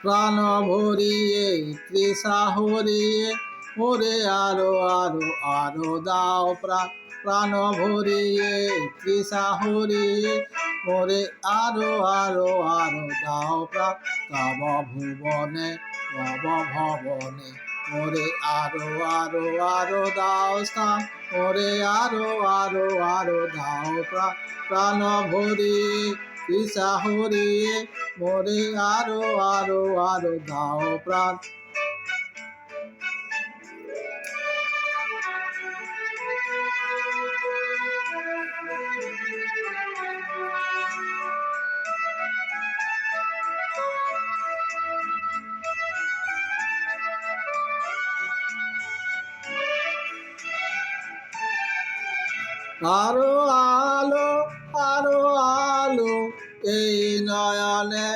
প্রাণ ভরিয়ে তৃষা হরিয়ে মোরে আরো আরো আরো দাও প্রাণ প্রাণ ভরিয়ে তৃষা হরিয়ে মোরে আরো আরো আরো দাও প্রাণ তব ভুবনে নব ভবনে মোরে আরো আরো আরো দাও স্থান মোরে আরো আরো আরো দাও প্রাণ প্রাণ ভরিয়ে তৃষা হরিয়ে মোরে আরো আরো আরো দাও প্রাণ। আরো আলো আরো আলো এই নয়নে